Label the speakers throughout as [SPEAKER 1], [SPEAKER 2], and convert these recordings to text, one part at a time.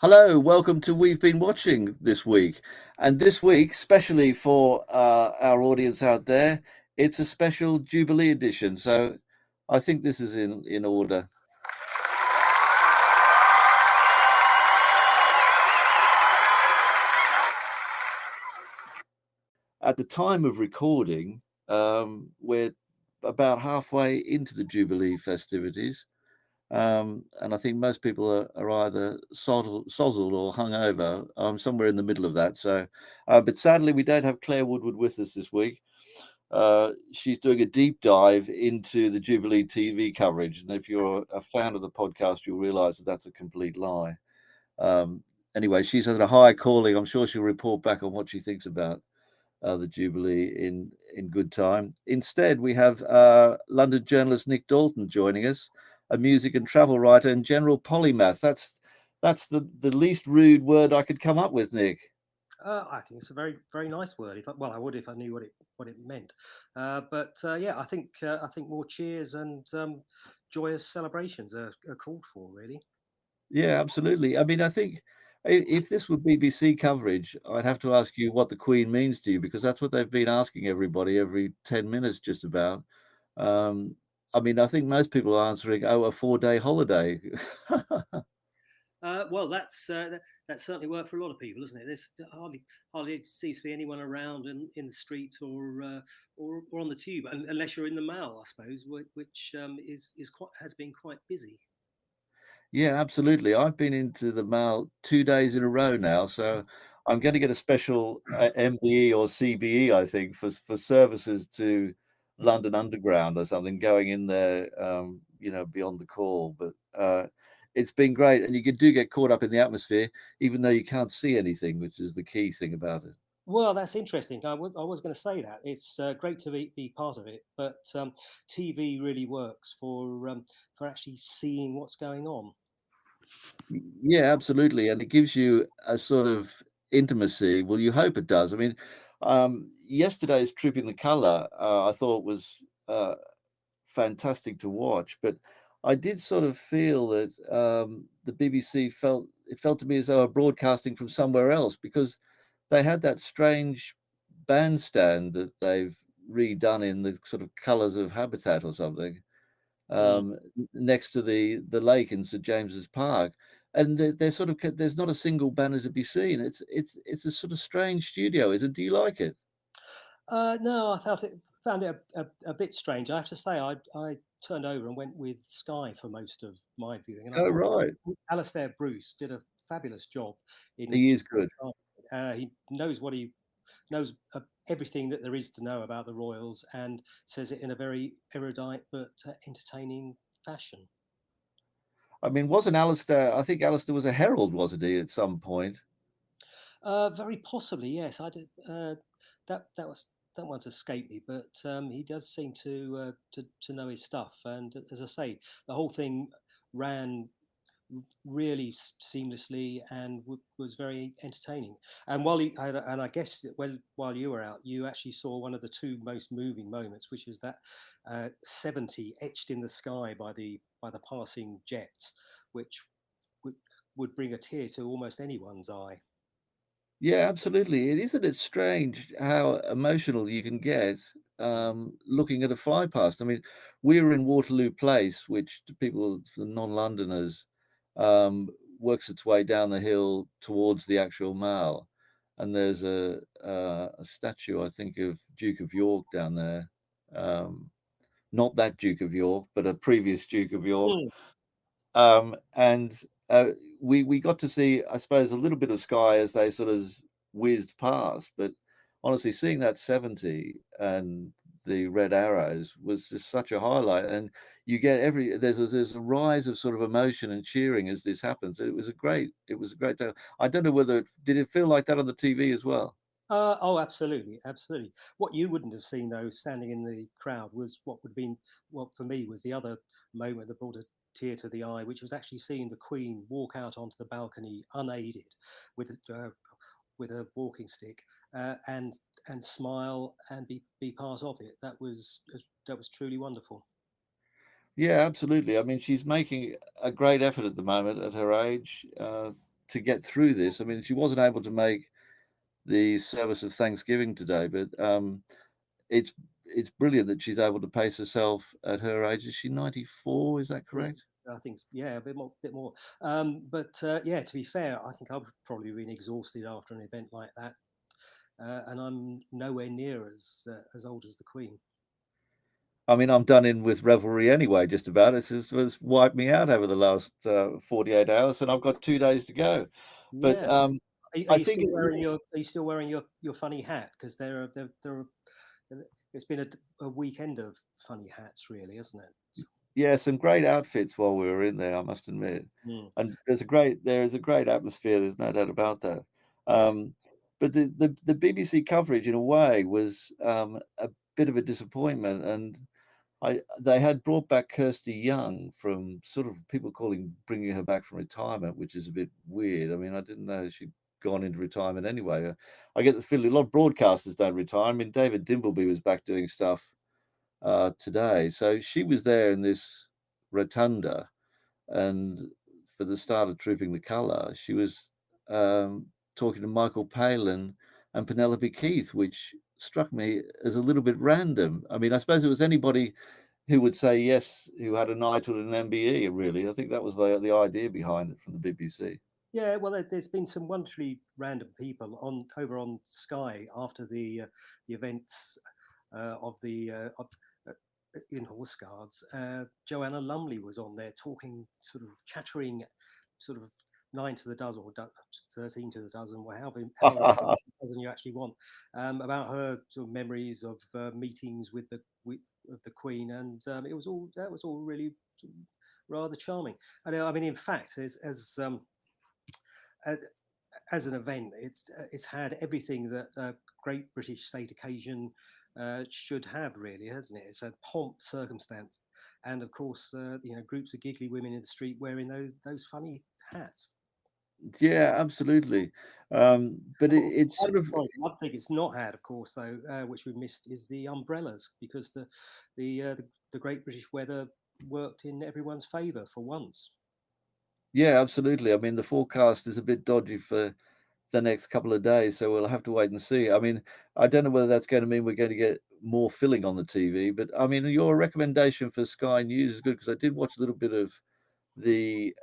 [SPEAKER 1] Hello, welcome to We've Been Watching this week. And this week, especially for our audience out there, it's a special Jubilee edition. So I think this is in order. At the time of recording, we're about halfway into the Jubilee festivities. And I think most people are either sozzled or hungover. I'm somewhere in the middle of that. But sadly, we don't have Claire Woodward with us this week. She's doing a deep dive into the Jubilee TV coverage. And if you're a fan of the podcast, you'll realize that that's a complete lie. Um, anyway, she's had a high calling. I'm sure she'll report back on what she thinks about the Jubilee in good time. Instead, we have London journalist Nick Dalton joining us, a music and travel writer and general polymath. That's the least rude word I could come up with, Nick.
[SPEAKER 2] I think it's a very, very nice word. I would if I knew what it meant. Yeah, I think more cheers and joyous celebrations are called for. Really.
[SPEAKER 1] Yeah, absolutely. I mean, I think if this were BBC coverage, I'd have to ask you what the Queen means to you, because that's what they've been asking everybody every 10 minutes just about. Um, I mean, I think most people are answering, oh, a 4-day holiday.
[SPEAKER 2] That certainly worked for a lot of people, isn't it? There's hardly seems to be anyone around in the street or on the tube, unless you're in the Mall, I suppose, which is quite has been quite busy.
[SPEAKER 1] Yeah, absolutely. I've been into the Mall 2 days in a row now, so I'm gonna get a special, MBE or CBE, I think, for services to London Underground or something, going in there, beyond the call, but, it's been great, and you do get caught up in the atmosphere, even though you can't see anything, which is the key thing about it.
[SPEAKER 2] Well, that's interesting. I was going to say that it's great to be part of it, but TV really works for actually seeing what's going on.
[SPEAKER 1] Yeah, absolutely, and it gives you a sort of intimacy. Well, you hope it does. I mean, yesterday's Trip in the Colour, I thought was fantastic to watch, but I did sort of feel that the BBC felt to me as though they were broadcasting from somewhere else, because they had that strange bandstand that they've redone in the sort of colours of Habitat or something,
[SPEAKER 2] Mm.
[SPEAKER 1] next to the lake in St James's Park, and they're sort of there's not a single banner to be seen. It's a sort of strange studio, is it? Do you like it?
[SPEAKER 2] No, I found it a bit strange. I have to say, I turned over and went with Sky for most of my viewing, and I
[SPEAKER 1] Oh,
[SPEAKER 2] thought
[SPEAKER 1] right.
[SPEAKER 2] Alastair Bruce did a fabulous job in.
[SPEAKER 1] He is good.
[SPEAKER 2] He knows everything that there is to know about the royals and says it in a very erudite but entertaining fashion.
[SPEAKER 1] I mean, wasn't Alistair I think Alistair was a herald, wasn't he, at some point?
[SPEAKER 2] Very possibly, yes. I did. That was that one's escaped me, but he does seem to know his stuff. And as I say, the whole thing ran really seamlessly and was very entertaining. And and I guess that while you were out, you actually saw one of the two most moving moments, which is that 70 etched in the sky by the passing jets, which would would bring a tear to almost anyone's eye.
[SPEAKER 1] Yeah, absolutely. Isn't it strange how emotional you can get, looking at a fly past? I mean, we were in Waterloo Place, which to people, for non-Londoners, um, works its way down the hill towards the actual Mall, and there's a statue, I think, of Duke of York down there. Not that Duke of York, but a previous Duke of York.
[SPEAKER 2] Mm.
[SPEAKER 1] And we got to see, I suppose, a little bit of sky as they sort of whizzed past. But honestly, seeing that 70 and the red arrows was just such a highlight. And you get there's a rise of sort of emotion and cheering as this happens. It was a great day. I don't know whether did it feel like that on the TV as well?
[SPEAKER 2] Oh, absolutely, absolutely. What you wouldn't have seen though, standing in the crowd, was what would have been, what for me was the other moment that brought a tear to the eye, which was actually seeing the Queen walk out onto the balcony unaided, with with a walking stick, and smile and be part of it. That was truly wonderful.
[SPEAKER 1] Yeah, absolutely. I mean, she's making a great effort at the moment at her age. to get through this. I mean, she wasn't able to make the service of Thanksgiving today, but it's it's brilliant that she's able to pace herself at her age. Is she 94? Is that
[SPEAKER 2] Mm,
[SPEAKER 1] correct?
[SPEAKER 2] I think yeah, a bit more, bit more. But yeah, to be fair, I think I've probably been exhausted after an event like that, and I'm nowhere near as old as the Queen.
[SPEAKER 1] I mean, I'm done in with revelry anyway, just about. It's wiped me out over the last 48 hours, and I've got 2 days to go. But
[SPEAKER 2] Yeah. Are
[SPEAKER 1] I
[SPEAKER 2] you
[SPEAKER 1] think,
[SPEAKER 2] still wearing your funny hat? Because it's been a weekend of funny hats, really, hasn't it?
[SPEAKER 1] yeah, some great outfits while we were in there, I must admit.
[SPEAKER 2] Mm,
[SPEAKER 1] And there is a great atmosphere, there's no doubt about that.
[SPEAKER 2] yes.
[SPEAKER 1] Um, but the BBC coverage in a way was a bit of a disappointment, and they had brought back Kirsty Young from sort of people bringing her back from retirement, which is a bit weird. I mean, I didn't know she'd gone into retirement anyway. I get the feeling a lot of broadcasters don't retire. I mean, David Dimbleby was back doing stuff today. So she was there in this rotunda, and for the start of Trooping the Colour, she was talking to Michael Palin and Penelope Keith, which struck me as a little bit random. I mean, I suppose it was anybody who would say yes, who had a knighthood and an MBE, really. I think that was the idea behind it from the BBC.
[SPEAKER 2] Yeah, well, there's been some wonderfully random people on over on Sky after the events of the in Horse Guards. Joanna Lumley was on there talking, sort of chattering, sort of nine to the dozen or 13 to the dozen, or however many dozen you actually want, about her sort of memories of meetings with of the Queen, and that was all really rather charming. And I mean, in fact, as as an event, it's had everything that a great British state occasion should have, really, hasn't it? It's a pomp, circumstance, and of course, groups of giggly women in the street wearing those funny hats.
[SPEAKER 1] Yeah, absolutely. But
[SPEAKER 2] Oh,
[SPEAKER 1] it's sort of
[SPEAKER 2] one thing it's not had, of course, though, which we've missed, is the umbrellas, because the Great British weather worked in everyone's favour for once.
[SPEAKER 1] yeah, absolutely. I mean, the forecast is a bit dodgy for the next couple of days, so we'll have to wait and see. I mean, I don't know whether that's going to mean we're going to get more filling on the TV, but I mean, your recommendation for Sky News is good because I did watch a little bit of the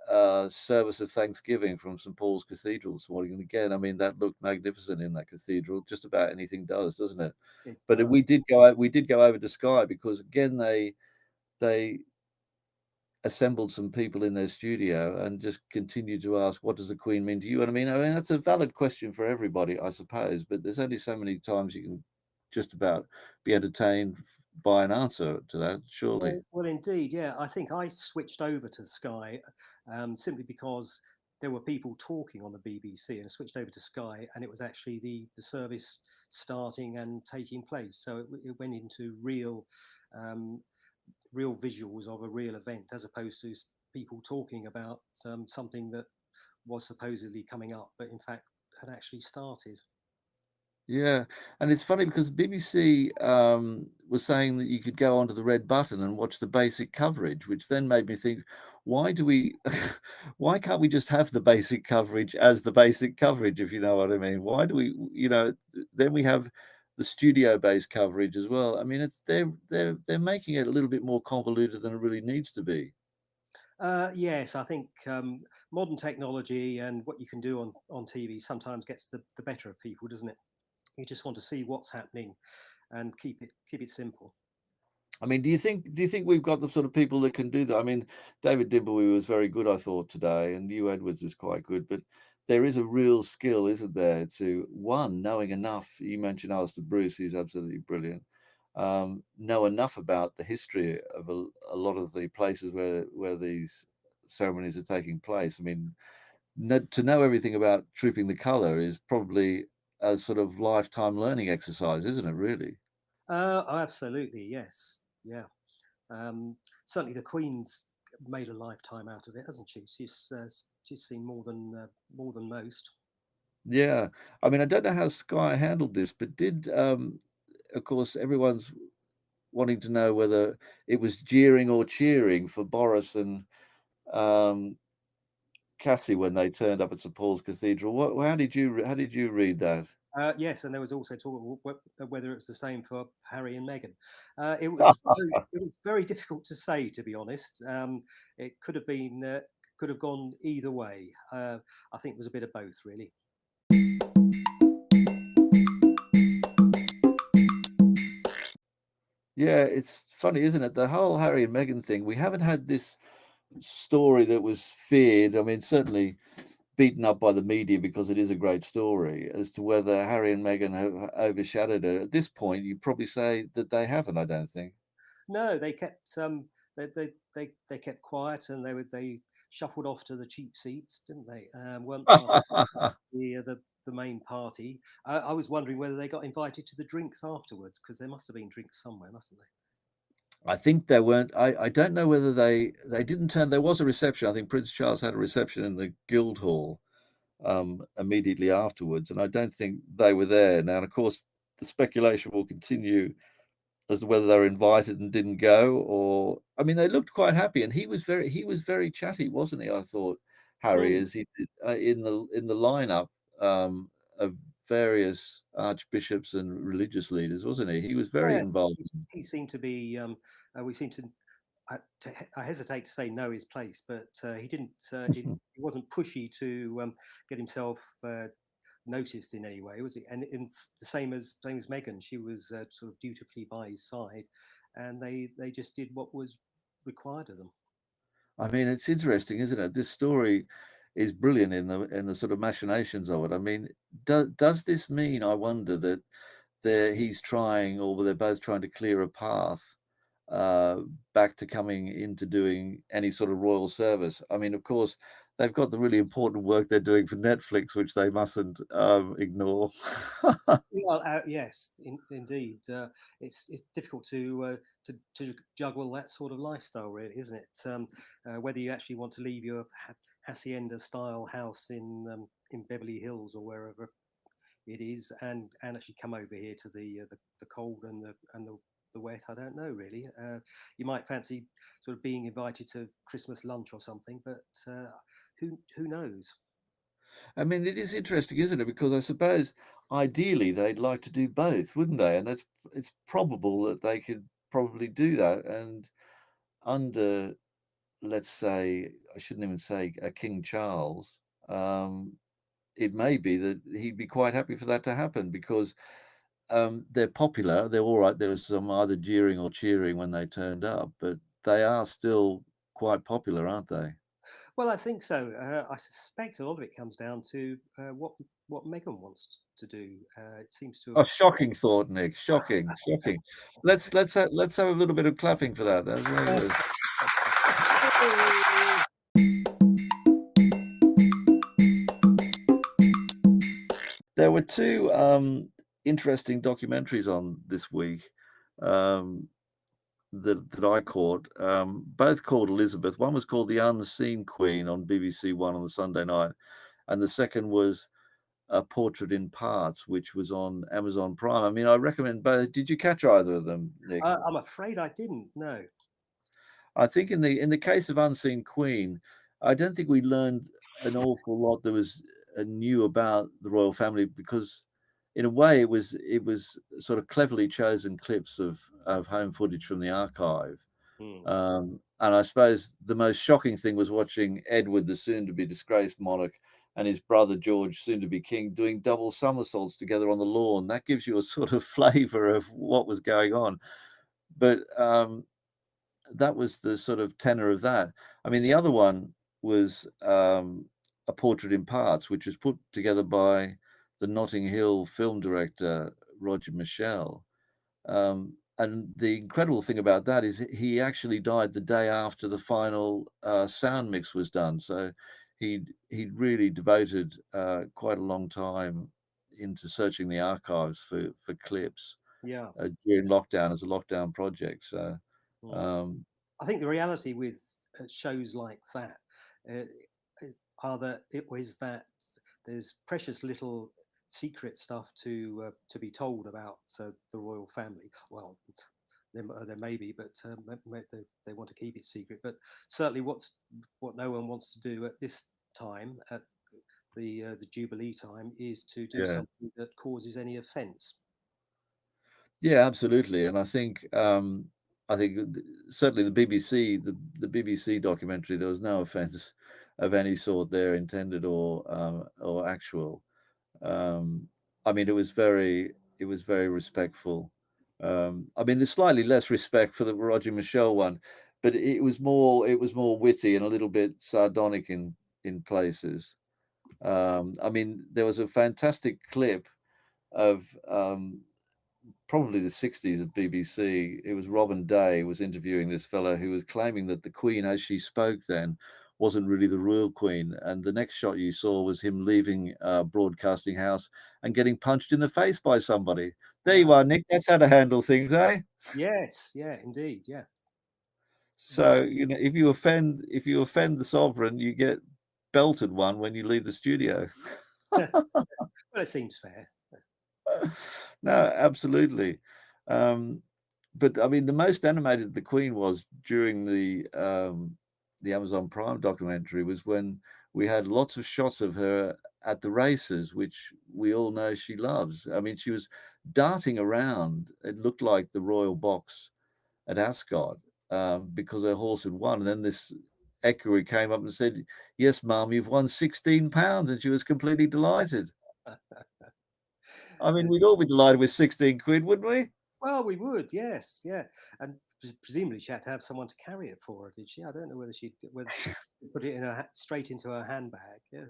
[SPEAKER 1] service of Thanksgiving from St Paul's Cathedral this morning, and again, I mean, that looked magnificent in that cathedral. Just about anything does, doesn't it?
[SPEAKER 2] It
[SPEAKER 1] But
[SPEAKER 2] does.
[SPEAKER 1] we did go over to Sky because again, they assembled some people in their studio and just continued to ask, "What does the Queen mean to you?" And I mean that's a valid question for everybody, I suppose. But there's only so many times you can just about be entertained by an answer to that, surely.
[SPEAKER 2] Well, indeed, yeah. I think I switched over to Sky simply because there were people talking on the BBC, and I switched over to Sky, and it was actually the service starting and taking place. So it went into um, real visuals of a real event, as opposed to people talking about something that was supposedly coming up, but in fact had actually started.
[SPEAKER 1] Yeah, and it's funny because the BBC was saying that you could go onto the red button and watch the basic coverage, which then made me think, why do we, why can't we just have the basic coverage as the basic coverage, if you know what I mean? Why do we, then we have the studio-based coverage as well. I mean, they're making it a little bit more convoluted than it really needs to be.
[SPEAKER 2] Yes, I think modern technology and what you can do on TV sometimes gets the better of people, doesn't it? You just want to see what's happening and keep it simple.
[SPEAKER 1] I mean, do you think we've got the sort of people that can do that? I mean, David Dimbleby was very good, I thought, today, and Hugh Edwards is quite good, but there is a real skill, isn't there, to one, knowing enough. You mentioned Alistair Bruce, who's absolutely brilliant. Know enough about the history of a lot of the places where these ceremonies are taking place. I mean, to know everything about Trooping the Colour is probably a sort of lifetime learning exercise, isn't it? Really?
[SPEAKER 2] Oh, absolutely, yes, yeah. Certainly, the Queen's made a lifetime out of it, hasn't she? She's seen more than most.
[SPEAKER 1] Yeah. I mean, I don't know how Sky handled this, but of course, everyone's wanting to know whether it was jeering or cheering for Boris and um, Cassie when they turned up at St Paul's Cathedral. How did you read that?
[SPEAKER 2] Yes, and there was also talk of whether it's the same for Harry and Meghan. It was very difficult to say, to be honest. It could have been could have gone either way. I think it was a bit of both, really.
[SPEAKER 1] Yeah, it's funny, isn't it? The whole Harry and Meghan thing. We haven't had this story that was feared. I mean, certainly beaten up by the media because it is a great story as to whether Harry and Meghan have overshadowed it. At this point, you'd probably say that they haven't, I don't think.
[SPEAKER 2] No, they kept they kept quiet, and they shuffled off to the cheap seats, didn't they? Weren't part of the main party. I was wondering whether they got invited to the drinks afterwards, because there must have been drinks somewhere, mustn't they?
[SPEAKER 1] I think there weren't. I don't know whether they didn't turn. There was a reception. I think Prince Charles had a reception in the Guildhall immediately afterwards, and I don't think they were there. Now, and of course, the speculation will continue as to whether they were invited and didn't go, or I mean, they looked quite happy, and he was very chatty, wasn't he? I thought Harry,
[SPEAKER 2] Mm.
[SPEAKER 1] as he did in the lineup of various archbishops and religious leaders, wasn't he? He was very
[SPEAKER 2] Yeah,
[SPEAKER 1] involved.
[SPEAKER 2] he seemed to be. We seem to. I hesitate to say know his place, but he didn't. He wasn't pushy to get himself noticed in any way, was he? And in the same as Meghan, she was sort of dutifully by his side, and they just did what was required of them.
[SPEAKER 1] I mean, it's interesting, isn't it? This story is brilliant in the sort of machinations of it. I mean, does this mean, I wonder, that he's trying, or they're both trying to clear a path uh, back to coming into doing any sort of royal service? I mean, of course, they've got the really important work they're doing for Netflix, which they mustn't ignore.
[SPEAKER 2] Well, yes, indeed, it's difficult to juggle that sort of lifestyle, really, isn't it? Whether you actually want to leave your hacienda style house in Beverly Hills or wherever it is, and actually come over here to the cold and the wet. I don't know really. You might fancy sort of being invited to Christmas lunch or something, but who knows?
[SPEAKER 1] I mean, it is interesting, isn't it? Because I suppose ideally they'd like to do both, wouldn't they? And it's probable that they could probably do that. And under, let's say, I shouldn't even say King Charles, it may be that he'd be quite happy for that to happen because they're popular. They're all right. There was some either jeering or cheering when they turned up, but they are still quite popular, aren't they?
[SPEAKER 2] Well, I think so. I suspect a lot of it comes down to what Meghan wants to do. It seems to
[SPEAKER 1] A
[SPEAKER 2] have.
[SPEAKER 1] shocking thought, Nick. Shocking, shocking. Let's have a little bit of clapping for that. That's very good. There were two interesting documentaries on this week um, that I caught, both called Elizabeth. One was called The Unseen Queen on BBC One on the Sunday night, and the second was A Portrait in Parts, which was on Amazon Prime. I mean, I recommend both. Did you catch either of them, Nick?
[SPEAKER 2] I'm afraid I didn't. No.
[SPEAKER 1] I think in the case of Unseen Queen, I don't think we learned an awful lot that was new about the royal family because, in a way, it was sort of cleverly chosen clips of home footage from the archive.
[SPEAKER 2] Hmm.
[SPEAKER 1] And I suppose the most shocking thing was watching Edward, the soon-to-be disgraced monarch, and his brother George, soon-to-be king, doing double somersaults together on the lawn. That gives you a sort of flavour of what was going on. But that was the sort of tenor of that. I mean, the other one was A Portrait in Parts, which was put together by the Notting Hill film director Roger Michell. And the incredible thing about that is he actually died the day after the final sound mix was done. So he'd really devoted quite a long time into searching the archives for clips
[SPEAKER 2] Yeah.
[SPEAKER 1] during lockdown as a lockdown project. So
[SPEAKER 2] Hmm.
[SPEAKER 1] um,
[SPEAKER 2] I think the reality with shows like that uh, are that it was that there's precious little secret stuff to be told about the royal family. Well, there may be, but they want to keep it secret. But certainly, what no one wants to do at this time at the Jubilee time is to do
[SPEAKER 1] Yeah.
[SPEAKER 2] something that causes any offence.
[SPEAKER 1] Yeah, absolutely. And I think certainly the BBC, the BBC documentary, there was no offence of any sort there intended or actual. Um, I mean, it was very respectful. I mean, there's slightly less respect for the Roger Michelle one, but it was more witty and a little bit sardonic in places. I mean, there was a fantastic clip of probably the 60s of BBC. It was Robin Day was interviewing this fellow who was claiming that the Queen, as she spoke then, wasn't really the royal Queen. And the next shot you saw was him leaving Broadcasting House and getting punched in the face by somebody. There you
[SPEAKER 2] Wow.
[SPEAKER 1] are, Nick. That's how to handle things, eh?
[SPEAKER 2] Yes. Yeah. Indeed. Yeah.
[SPEAKER 1] So, you know, if you offend the sovereign, you get belted one when you leave the studio.
[SPEAKER 2] Well, it seems fair.
[SPEAKER 1] No, absolutely. Um, but I mean, the most animated the Queen was during the Amazon Prime documentary was when we had lots of shots of her at the races, which we all know she loves. I mean, she was darting around. It looked like the royal box at Ascot because her horse had won. And then this equerry came up and said, "Yes, Mum, you've won £16," and she was completely delighted. I mean, we'd all be delighted with 16 quid, wouldn't we?
[SPEAKER 2] Well, we would, yes, yeah, and presumably she had to have someone to carry it for her, did she? I don't know whether she put it in her straight into her handbag. Yeah,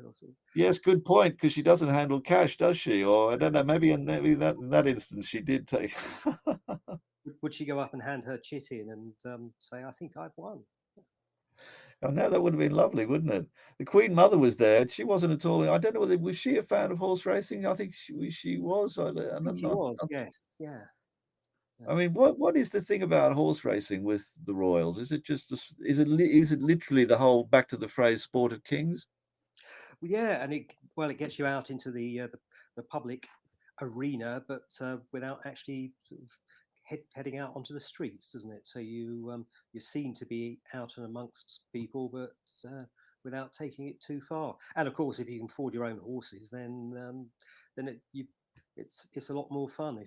[SPEAKER 1] Yes, good point, because she doesn't handle cash, does she? Or I don't know, maybe in that instance she did take.
[SPEAKER 2] would she go up and hand her chit in and say, "I think I've won"?
[SPEAKER 1] Oh, no, that would have been lovely, wouldn't it? The Queen Mother was there, and she wasn't at all. I don't know whether was she a fan of horse racing? I think she was.
[SPEAKER 2] I think she was, yes, yeah, yeah.
[SPEAKER 1] I mean, what is the thing about horse racing with the royals? Is it just is it literally the whole back to the phrase "sport of kings"?
[SPEAKER 2] Well, yeah, and it gets you out into the public arena, but without actually sort of heading out onto the streets, doesn't it? So you're seen to be out and amongst people, but without taking it too far. And of course, if you can afford your own horses, then it's a lot more fun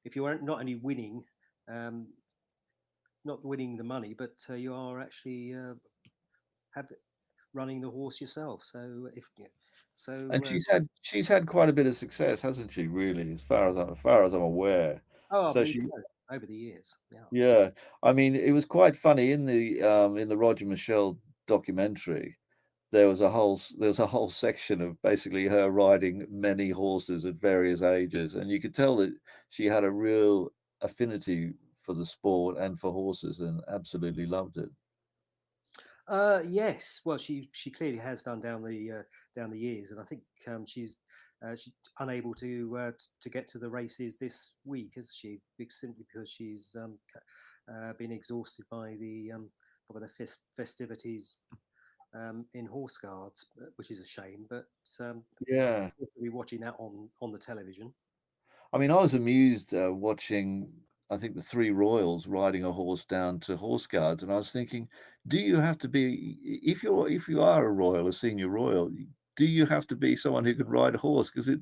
[SPEAKER 2] if you aren't not only winning. Um, not winning the money, but you are actually have running the horse yourself. So if yeah,
[SPEAKER 1] And
[SPEAKER 2] so
[SPEAKER 1] she's had quite a bit of success, hasn't she, really, as far as I'm aware.
[SPEAKER 2] oh, I
[SPEAKER 1] So
[SPEAKER 2] believe
[SPEAKER 1] she
[SPEAKER 2] so. Over the years, yeah.
[SPEAKER 1] yeah. I mean, it was quite funny in the Roger Michelle documentary, there was a whole section of basically her riding many horses at various ages, and you could tell that she had a real affinity for the sport and for horses and absolutely loved it.
[SPEAKER 2] Yes, well, she clearly has done down the years, and I think she's unable to get to the races this week, is she? Simply because she's been exhausted by the festivities in Horse Guards, which is a shame. But
[SPEAKER 1] Yeah.
[SPEAKER 2] we'll be watching that on the television.
[SPEAKER 1] I mean, I was amused watching, I think, the three royals riding a horse down to horse guards, and I was thinking, do you have to be, if you are a royal, a senior royal, do you have to be someone who can ride a horse? Because it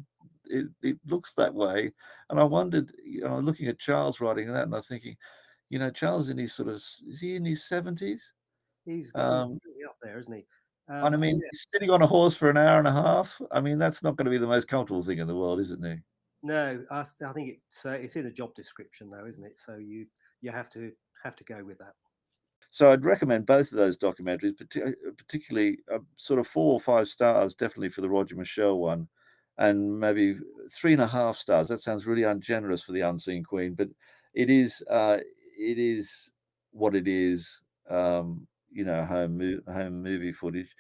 [SPEAKER 1] looks that way, and I wondered, you know, looking at Charles riding that, and I was thinking, you know, Charles in his sort of, is he in his 70s?
[SPEAKER 2] He's certainly up there, isn't he?
[SPEAKER 1] And I
[SPEAKER 2] Oh
[SPEAKER 1] mean,
[SPEAKER 2] yeah,
[SPEAKER 1] sitting on a horse for an hour and a half. I mean, that's not going to be the most comfortable thing in the world, is it, Nick?
[SPEAKER 2] no, I think it's in the job description though, isn't it? So you have to go with that.
[SPEAKER 1] So I'd recommend both of those documentaries, particularly sort of 4 or 5 stars, definitely for the Roger Michelle one, and maybe 3.5 stars. That sounds really ungenerous for the Unseen Queen, but it is what it is. You know, home movie footage.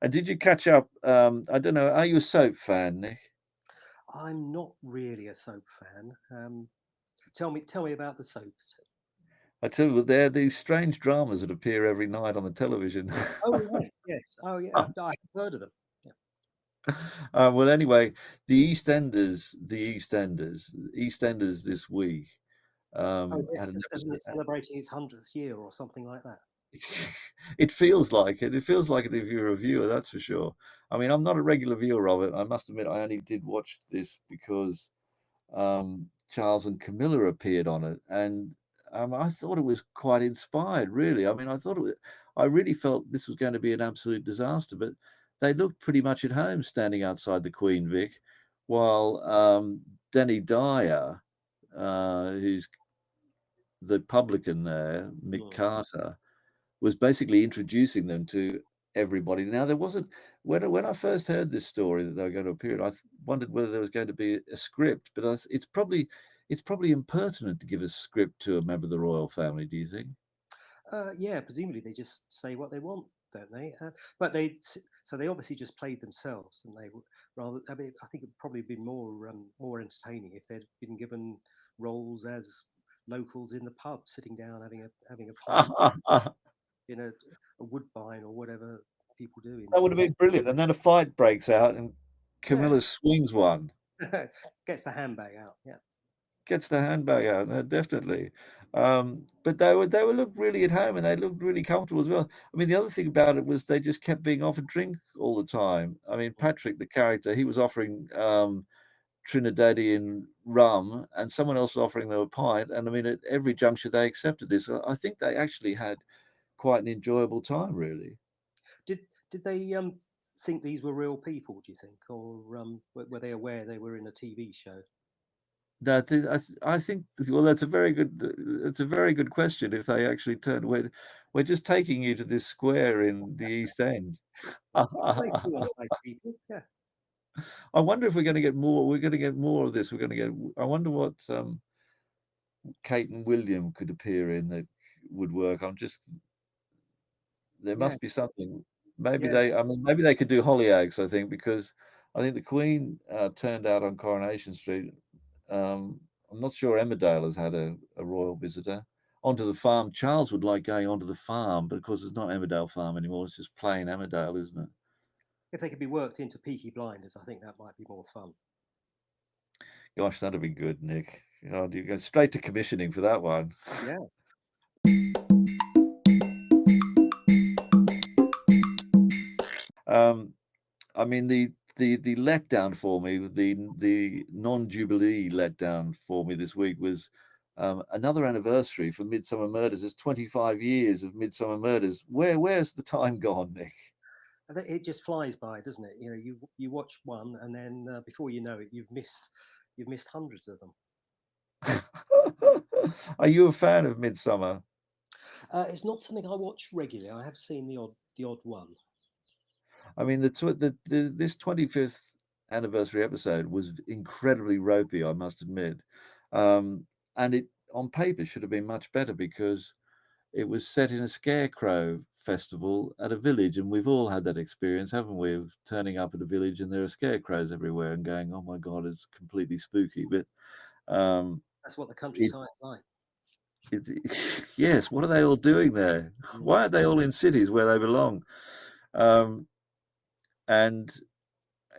[SPEAKER 1] And did you catch up? I don't know. Are you a soap fan, Nick?
[SPEAKER 2] I'm not really a soap fan. Tell me about the soaps.
[SPEAKER 1] I tell you, there are these strange dramas that appear every night on the television.
[SPEAKER 2] Oh yes, yes. Oh yeah, I've heard of them. Yeah.
[SPEAKER 1] Well, anyway, the EastEnders this week.
[SPEAKER 2] Oh, is it?
[SPEAKER 1] had an
[SPEAKER 2] Isn't
[SPEAKER 1] episode.
[SPEAKER 2] it celebrating its 100th year or something like that?
[SPEAKER 1] It feels like it. It feels like it if you're a viewer, that's for sure. I mean, I'm not a regular viewer of it. I must admit, I only did watch this because Charles and Camilla appeared on it, and I thought it was quite inspired. Really, I mean, I really felt this was going to be an absolute disaster, but they looked pretty much at home standing outside the Queen Vic, while Danny Dyer, who's the publican there, Mick
[SPEAKER 2] Mm.
[SPEAKER 1] Carter, was basically introducing them to everybody. Now, there wasn't when I first heard this story that they were going to appear, wondered whether there was going to be a script, but it's probably impertinent to give a script to a member of the royal family. Do you think?
[SPEAKER 2] Yeah, presumably they just say what they want, don't they? But so they obviously just played themselves, and they rather. I mean, I think it'd probably been more entertaining if they'd been given roles as locals in the pub, sitting down having a pint
[SPEAKER 1] That
[SPEAKER 2] in a woodbine or whatever people do
[SPEAKER 1] would have
[SPEAKER 2] in
[SPEAKER 1] been brilliant. And then a fight breaks out, and
[SPEAKER 2] yeah,
[SPEAKER 1] Camilla swings one.
[SPEAKER 2] gets the handbag out. Yeah,
[SPEAKER 1] Gets the handbag out, no, definitely. But they were looked really at home and they looked really comfortable as well. I mean, the other thing about it was they just kept being offered drink all the time. I mean, Patrick, the character, he was offering Trinidadian rum, and someone else was offering them a pint. And I mean, at every juncture, they accepted this. I think they actually had quite an enjoyable time, really.
[SPEAKER 2] did did they think these were real people? Do you think, or were they aware they were in a TV show?
[SPEAKER 1] That is, I think, well, that's a very good question. If they actually turned, we're just taking you to this square in the East End.
[SPEAKER 2] They seem
[SPEAKER 1] I
[SPEAKER 2] like nice people. Yeah.
[SPEAKER 1] wonder if we're going to get more. We're going to get more of this. We're going to get. I wonder what Kate and William could appear in that would work. There must be
[SPEAKER 2] Yes.
[SPEAKER 1] something. Maybe
[SPEAKER 2] Yeah.
[SPEAKER 1] they. I mean, maybe they could do Hollyoaks. I think because I think the Queen turned out on Coronation Street. I'm not sure Emmerdale has had a royal visitor. Onto the farm. Charles would like going onto the farm, but of course it's not Emmerdale Farm anymore. It's just plain Emmerdale, isn't it?
[SPEAKER 2] If they could be worked into Peaky Blinders, I think that might be more fun.
[SPEAKER 1] Gosh, that'd be good, Nick. God, you go straight to commissioning for that one.
[SPEAKER 2] Yeah.
[SPEAKER 1] Um, I mean, the letdown for me, the non-Jubilee letdown for me this week was another anniversary for Midsummer Murders. It's 25 years of Midsummer Murders. Where's the time gone, Nick?
[SPEAKER 2] It just flies by, doesn't it? You know, you watch one, and then before you know it, you've missed hundreds of them.
[SPEAKER 1] Are you a fan of Midsummer?
[SPEAKER 2] It's not something I watch regularly. I have seen the odd one.
[SPEAKER 1] I mean, this 25th anniversary episode was incredibly ropey, I must admit. And it on paper should have been much better because it was set in a scarecrow festival at a village, and we've all had that experience, haven't we? Of turning up at a village and there are scarecrows everywhere and going, "Oh my God, it's completely spooky." But um,
[SPEAKER 2] That's what the
[SPEAKER 1] it,
[SPEAKER 2] countryside's like.
[SPEAKER 1] it, yes, what are they all doing there?
[SPEAKER 2] Mm.
[SPEAKER 1] Why aren't they all in cities where they belong? Um, and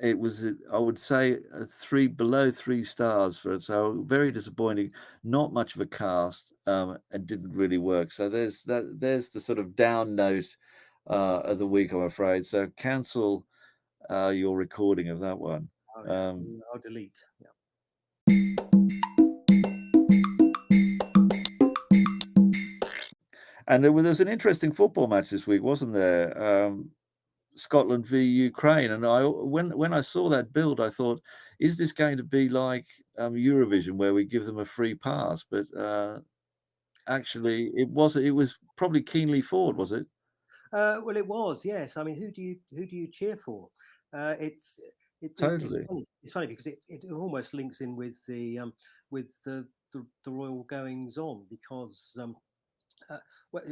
[SPEAKER 1] it was, I would say, a below 3 stars for it. So very disappointing. Not much of a cast, and didn't really work. So there's that. There's the sort of down note of the week, I'm afraid. So cancel your recording of that one.
[SPEAKER 2] Oh yeah,
[SPEAKER 1] Um,
[SPEAKER 2] I'll delete. Yeah.
[SPEAKER 1] and there was an interesting football match this week, wasn't there? Scotland v Ukraine, and when I saw that build, I thought, is this going to be like Eurovision, where we give them a free pass? But actually, it wasn't. It was probably keenly fought, was it?
[SPEAKER 2] Well, it was, yes. I mean, who do you cheer for? It's it's
[SPEAKER 1] Totally.
[SPEAKER 2] funny. It's funny because it almost links in with the royal goings on because uh, well,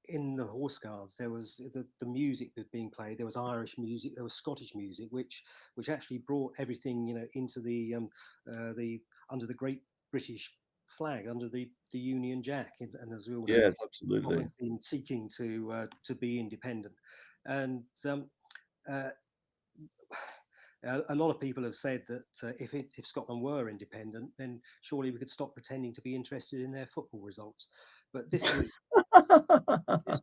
[SPEAKER 2] in the Horse Guards there was the music that being played. There was Irish music, there was Scottish music, which actually brought everything into the under the Great British flag, under the Union Jack, and as we all know,
[SPEAKER 1] Yes, absolutely.
[SPEAKER 2] Scotland's been seeking to be independent, and uh, A lot of people have said that if Scotland were independent, then surely we could stop pretending to be interested in their football results. But this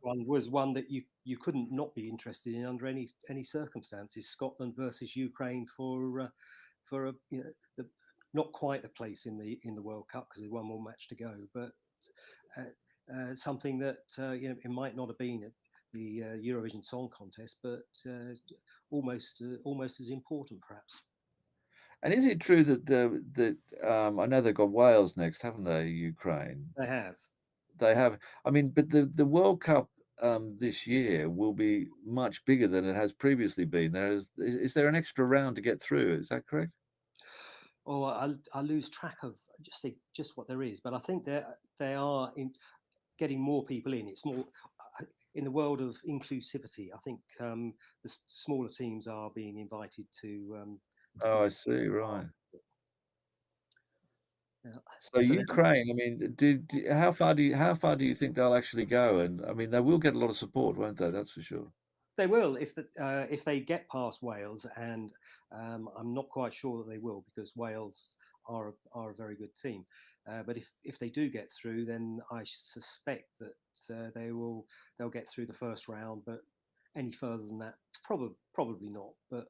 [SPEAKER 2] one was one that you couldn't not be interested in under any circumstances. Scotland versus Ukraine for a, the, not quite a place in the World Cup because there's one more match to go, but something that it might not have been at the Eurovision Song Contest, but almost as important perhaps.
[SPEAKER 1] And is it true that I know they've got Wales next, haven't they? Ukraine.
[SPEAKER 2] They have.
[SPEAKER 1] They have. I mean, but the World Cup this year will be much bigger than it has previously been. Is there an extra round to get through? Is that correct?
[SPEAKER 2] Oh, I lose track of just what there is, but I think they are getting more people in. It's more in the world of inclusivity. I think the smaller teams are being invited to
[SPEAKER 1] Oh,
[SPEAKER 2] be
[SPEAKER 1] I see.
[SPEAKER 2] part.
[SPEAKER 1] Right.
[SPEAKER 2] Yeah.
[SPEAKER 1] So
[SPEAKER 2] So
[SPEAKER 1] Ukraine, I mean, how far do you think they'll actually go? And I mean, they will get a lot of support, won't they? That's for sure.
[SPEAKER 2] they will if they get past Wales, and I'm not quite sure that they will because Wales are a very good team. But if they do get through, then I suspect that they'll get through the first round. But any further than that, probably not. But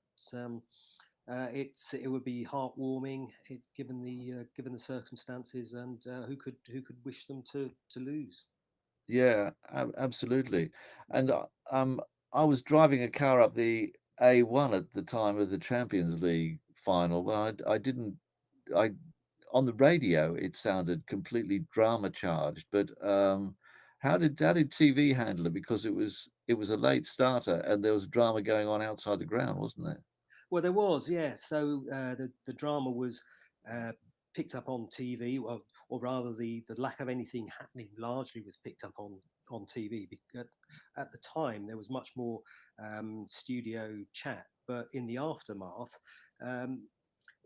[SPEAKER 2] it would be heartwarming, given the circumstances, and who could wish them to lose.
[SPEAKER 1] Yeah, absolutely. And I was driving a car up the A1 at the time of the Champions League final, but I didn't. I On the radio it sounded completely drama charged, but how did TV handle it? Because it was a late starter and there was drama going on outside the ground, wasn't there?
[SPEAKER 2] Well, there was, yeah. So the drama was uh, picked up on TV, or rather, the lack of anything happening largely was picked up on TV. Because at the time, there was much more studio chat, but in the aftermath, um,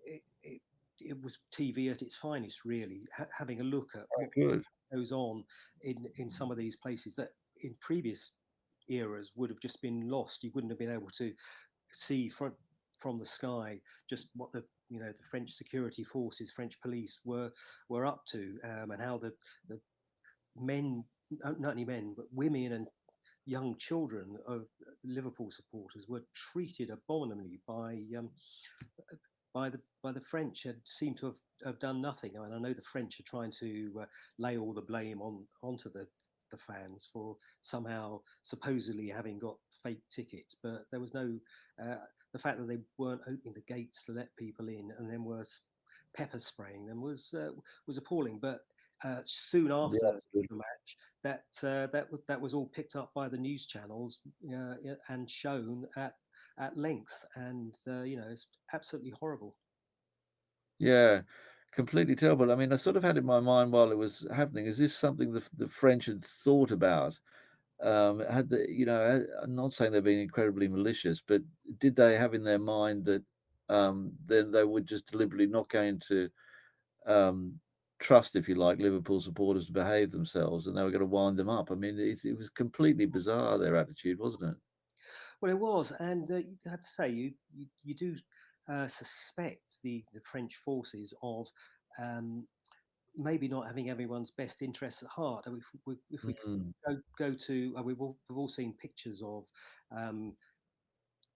[SPEAKER 2] it it was TV at its finest, really. Having a look at
[SPEAKER 1] Oh,
[SPEAKER 2] what
[SPEAKER 1] good.
[SPEAKER 2] goes on in some of these places that in previous eras would have just been lost. You wouldn't have been able to see from the sky just what the French security forces, French police were up to, and how the men, not only men, but women and young children of Liverpool supporters were treated abominably by the French. Had seemed to have done nothing. I mean, I know the French are trying to lay all the blame onto the fans for somehow supposedly having got fake tickets, but there was no the fact that they weren't opening the gates to let people in and then were pepper spraying them was appalling. But soon
[SPEAKER 1] Yeah,
[SPEAKER 2] after
[SPEAKER 1] absolutely.
[SPEAKER 2] the match, that was all picked up by the news channels and shown at length, and it's absolutely horrible.
[SPEAKER 1] Yeah, completely terrible. I mean, I sort of had in my mind while it was happening, is this something the French had thought about? Had the I'm not saying they're being incredibly malicious, but did they have in their mind that, then they would just deliberately not going to, um, trust, if you like, Liverpool supporters to behave themselves, and they were gonna wind them up? I mean, it was completely bizarre, their attitude, wasn't it?
[SPEAKER 2] Well, it was, and you have to say you do suspect the French forces of um, maybe not having everyone's best interests at heart. I mean, if we
[SPEAKER 1] Mm,
[SPEAKER 2] go to, we've all seen pictures of um,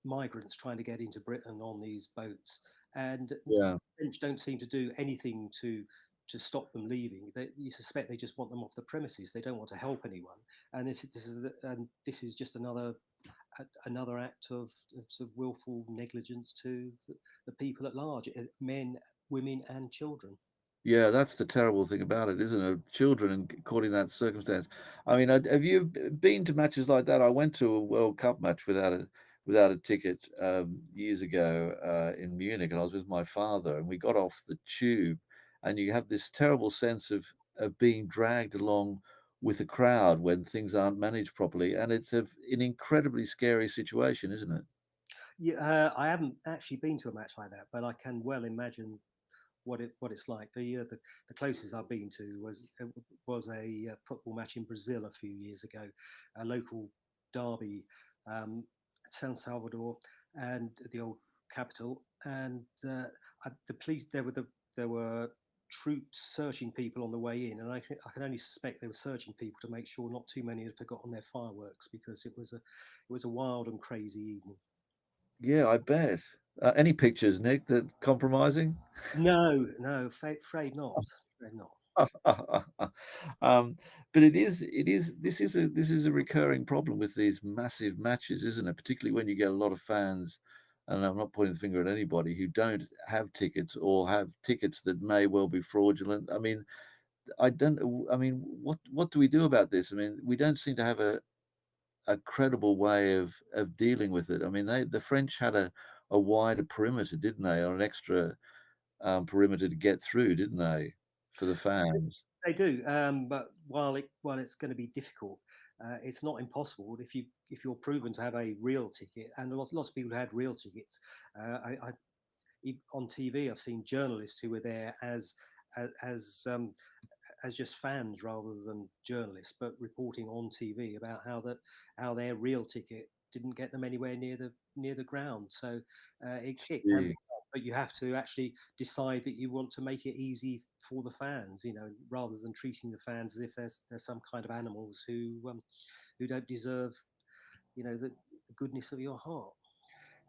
[SPEAKER 2] migrants trying to get into Britain on these boats, and the
[SPEAKER 1] yeah.
[SPEAKER 2] French don't seem to do anything to stop them leaving. You suspect they just want them off the premises. They don't want to help anyone, and this is just another act of sort of willful negligence to the people at large, men, women, and children.
[SPEAKER 1] Yeah, that's the terrible thing about it, isn't it? Children and caught in that circumstance. I mean, have you been to matches like that? I went to a World Cup match without a ticket years ago in Munich, and I was with my father, and we got off the tube, and you have this terrible sense of being dragged along with the crowd when things aren't managed properly, and it's an incredibly scary situation, isn't it?
[SPEAKER 2] Yeah, I haven't actually been to a match like that, but I can well imagine what it's like. The closest I've been to was a football match in Brazil a few years ago, a local derby, San Salvador, and the old capital, and the police there were troops searching people on the way in, and I can only suspect they were searching people to make sure not too many had forgotten their fireworks, because it was a wild and crazy evening.
[SPEAKER 1] Yeah, I bet. Any pictures, Nick, that compromising?
[SPEAKER 2] No, no, afraid not. Afraid not.
[SPEAKER 1] Um, but this is a recurring problem with these massive matches, isn't it? Particularly when you get a lot of fans, and I'm not pointing the finger at anybody who don't have tickets or have tickets that may well be fraudulent. I mean, I mean, what do we do about this? I mean, we don't seem to have a credible way of dealing with it. I mean, the French had a wider perimeter, didn't they, or an extra perimeter to get through, didn't they, for the fans?
[SPEAKER 2] They do, but while it's going to be difficult, it's not impossible if you're proven to have a real ticket, and lots of people who had real tickets. On TV, I've seen journalists who were there as as just fans rather than journalists, but reporting on TV about how their real ticket didn't get them anywhere near the ground. So it can be,
[SPEAKER 1] Gee.
[SPEAKER 2] but you have to actually decide that you want to make it easy for the fans, rather than treating the fans as if there's some kind of animals who don't deserve, the goodness of your heart.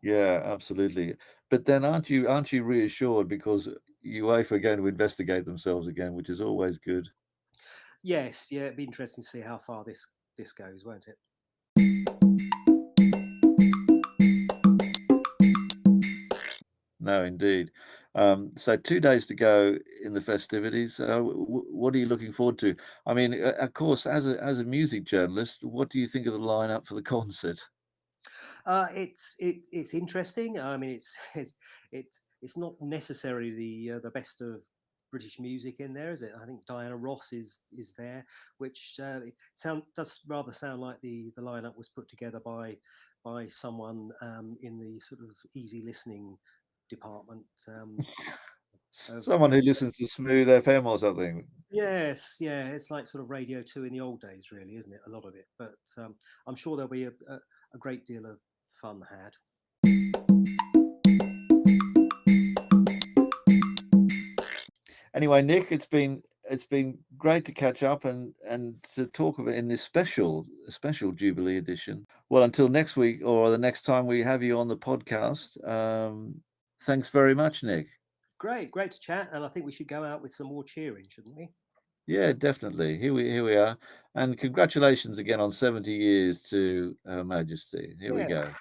[SPEAKER 1] Yeah, absolutely. But then aren't you reassured because UEFA are going to investigate themselves again, which is always good.
[SPEAKER 2] Yes, yeah, it'd be interesting to see how far this goes, won't it?
[SPEAKER 1] No, indeed. So 2 days to go in the festivities. What are you looking forward to? I mean, of course, as a music journalist, what do you think of the lineup for the concert?
[SPEAKER 2] It's interesting. I mean, it's not necessarily the best of British music in there, is it? I think Diana Ross is there, which it does rather sound like the lineup was put together by someone in the sort of easy listening department. Of,
[SPEAKER 1] Someone who listens to Smooth FM or something.
[SPEAKER 2] yes, yeah, it's like sort of Radio Two in the old days, really, isn't it? A lot of it, but I'm sure there'll be a great deal of fun had.
[SPEAKER 1] Anyway, Nick, it's been great to catch up and to talk about in this special Jubilee edition. Well, until next week or the next time we have you on the podcast, thanks very much, Nick.
[SPEAKER 2] Great to chat, and I think we should go out with some more cheering, shouldn't we?
[SPEAKER 1] Yeah, definitely. Here we are, and congratulations again on 70 years to Her Majesty. Here we
[SPEAKER 2] Yes.
[SPEAKER 1] go.